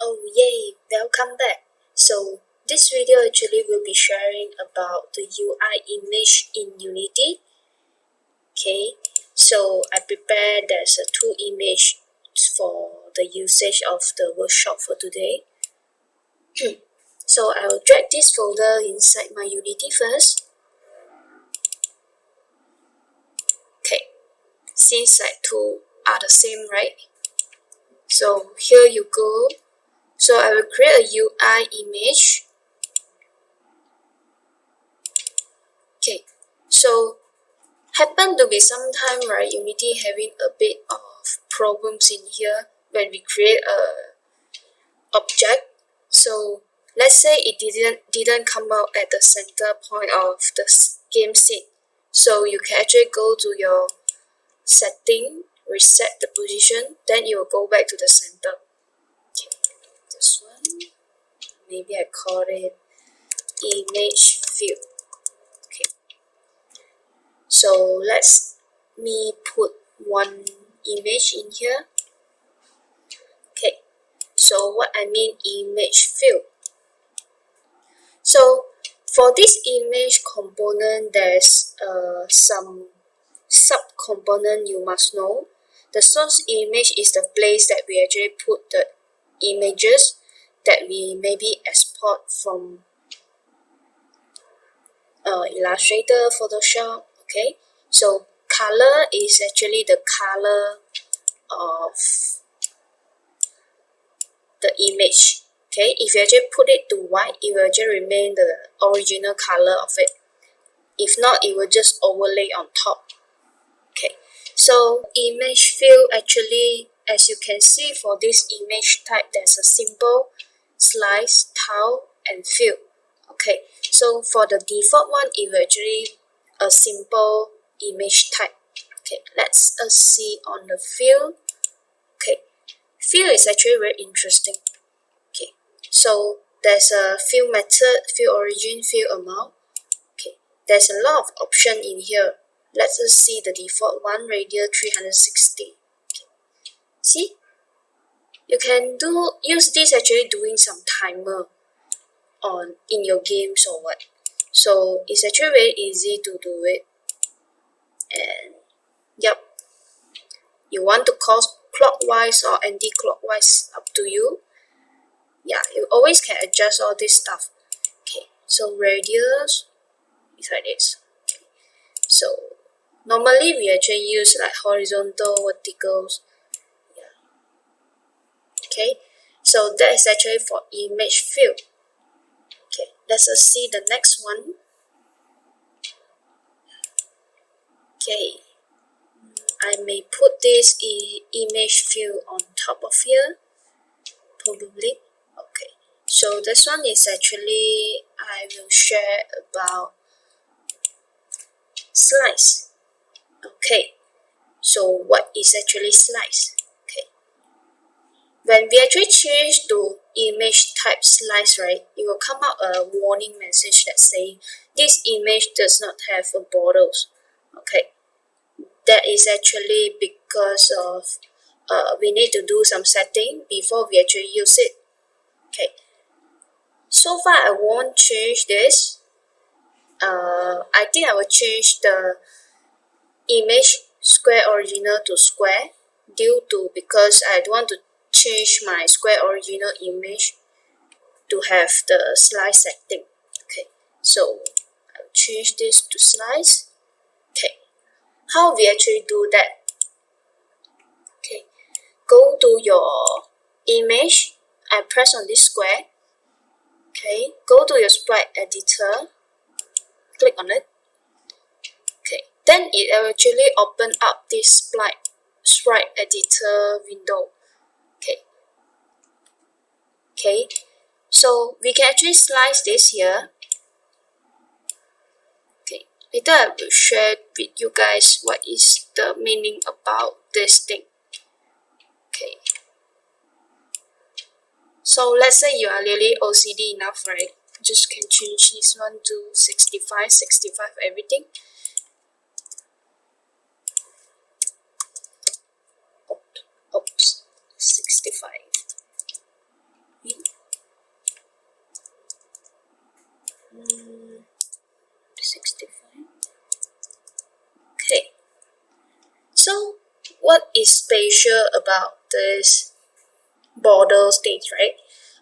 Oh yay, welcome back. So this video actually will be sharing about the UI image in Unity. Okay, so I prepared there's two image for the usage of the workshop for today. So I will drag this folder inside my Unity first. Okay, since like two are the same, right? So here you go. So I will create a UI image. Okay, so happen to be sometime, right, Unity having a bit of problems in here when we create a object. So let's say it didn't come out at the center point of the game scene. So you can actually go to your setting, reset the position, then you will go back to the center. Okay, this one, maybe I call it image view. Okay, so let's me put one image in here. Okay, so what I mean image view. So for this image component, there's some sub-component you must know. The source image is the place that we actually put the images that we maybe export from Illustrator, Photoshop. Okay, so color is actually the color of the image. Okay, if you actually put it to white, it will actually remain the original color of it. If not, it will just overlay on top. Okay, so image fill actually, as you can see for this image type, there's a simple, slice, tile, and fill. Okay, so for the default one, it will actually a simple image type. Okay, let's see on the fill. Okay, fill is actually very interesting. Okay, so there's a fill method, fill origin, fill amount. Okay, there's a lot of option in here. Let's just see the default one, radius 360. Okay. See, you can use this actually doing some timer on in your games or what. So it's actually very easy to do it. And yep, you want to cause clockwise or anti-clockwise, up to you. Yeah, you always can adjust all this stuff. Okay, so radius is like this. Okay. So normally we actually use like horizontal, verticals. Yeah. Okay, so that is actually for image fill. Okay, let's see the next one. Okay, I may put this image fill on top of here, probably. Okay, so this one is actually, I will share about slice. Okay, so what is actually slice? Okay, when we actually change to image type slice, right, it will come out a warning message that say this image does not have a borders. Okay, that is actually because of we need to do some setting before we actually use it. Okay, so far I won't change this. I think I will change the image square original to square due to because I don't want to change my square original image to have the slice setting. Okay, so I'll change this to slice. Okay, how we actually do that? Okay, go to your image and press on this square. Okay, go to your Sprite Editor, click on it. Okay, then it will actually open up this Sprite Editor window. Okay. Okay, so we can actually slice this here. Okay, later I will share with you guys what is the meaning about this thing. Okay, so let's say you are really OCD enough, right? Just can change this one to 65, everything. Oops, 65. So what is special about this border state, right?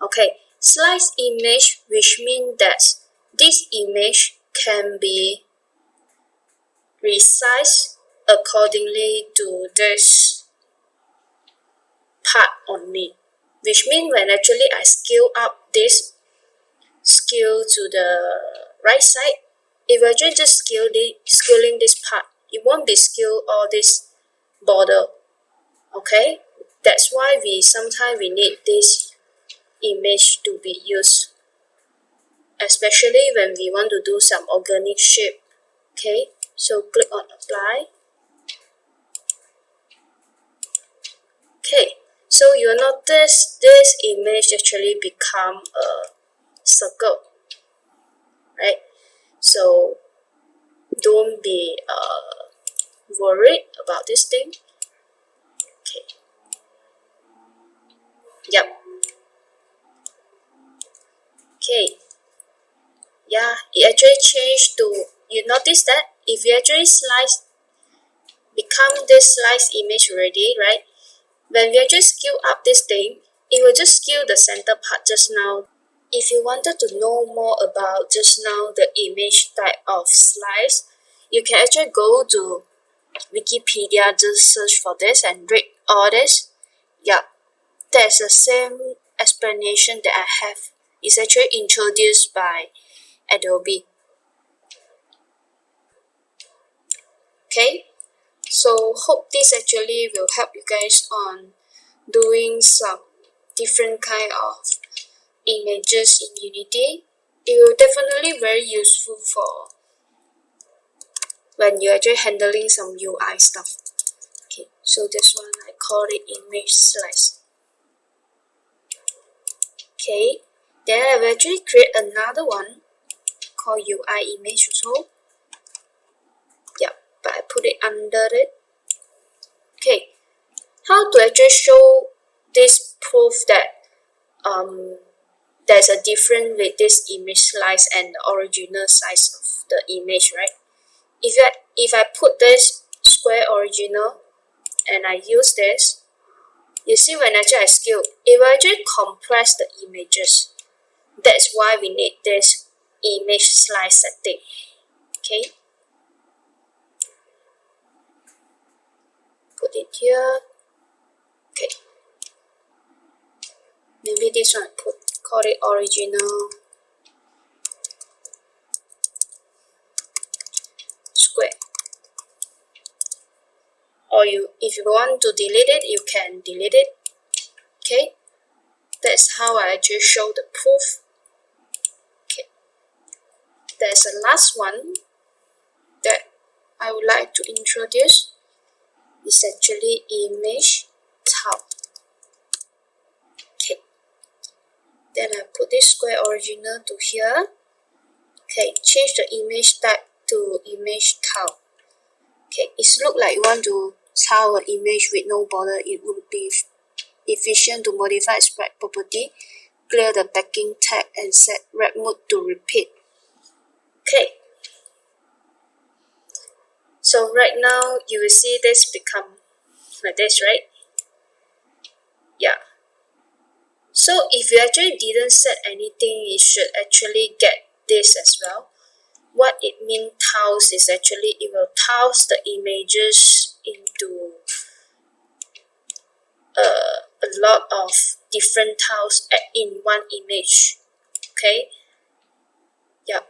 Okay, slice image, which means that this image can be resized accordingly to this part only, which means when actually I scale up this scale to the right side, it will just scaling this part. It won't be scale all this border. Okay, that's why sometimes we need this image to be used, especially when we want to do some organic shape. Okay, so click on apply. Okay, so you'll notice this image actually become a circle, right? So don't be worried about this thing. Okay, yep. Okay, yeah, it actually changed to, you notice that if you actually become this slice image already, right? When we actually scale up this thing, it will just scale the center part just now. If you wanted to know more about just now the image type of slice, you can actually go to Wikipedia, just search for this and read all this. Yeah, that's the same explanation that I have. It's actually introduced by Adobe. Okay, so hope this actually will help you guys on doing some different kind of images in Unity. It will definitely very useful for when you're actually handling some UI stuff. Okay, so this one I call it image slice. Okay, then I will actually create another one called UI image also. Yeah, but I put it under it. Okay, how to actually show this proof that there's a difference with this image slice and the original size of the image, right? If I put this square original and I use this, you see when actually I scale, it will actually compress the images. That's why we need this image slice setting. Okay, put it here. Okay, maybe this one call it original square. Or if you want to delete it, you can delete it. Okay, that's how I actually show the proof. Okay, there's a last one that I would like to introduce. It's actually image tile. Okay, then I put this square original to here. Okay, change the image type to image tile. Okay, it looks like you want to tile an image with no border. It would be efficient to modify sprite property, clear the backing tag, and set wrap mode to repeat. Okay, so right now you will see this become like this, right? Yeah. So if you actually didn't set anything, you should actually get this as well. What it means tiles is actually it will tiles the images into a lot of different tiles in one image. Okay, yeah.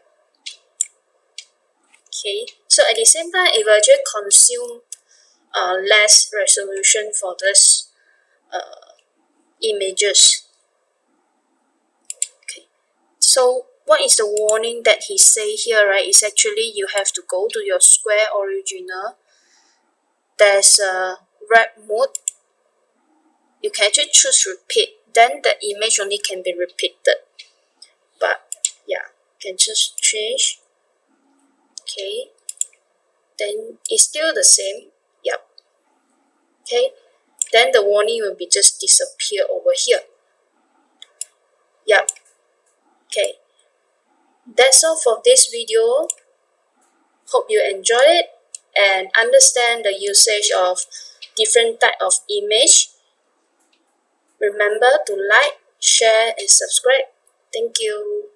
Okay, so at the same time it will actually consume less resolution for this images. Okay, so what is the warning that he say here, right? Is actually you have to go to your square original. There's a wrap mode. You can actually choose repeat. Then the image only can be repeated. But yeah, you can just change. Okay. Then it's still the same. Yep. Okay. Then the warning will be just disappear over here. Yep. Okay. That's all for this video. Hope you enjoy it, and understand the usage of different type of image. Remember to like, share, and subscribe. Thank you.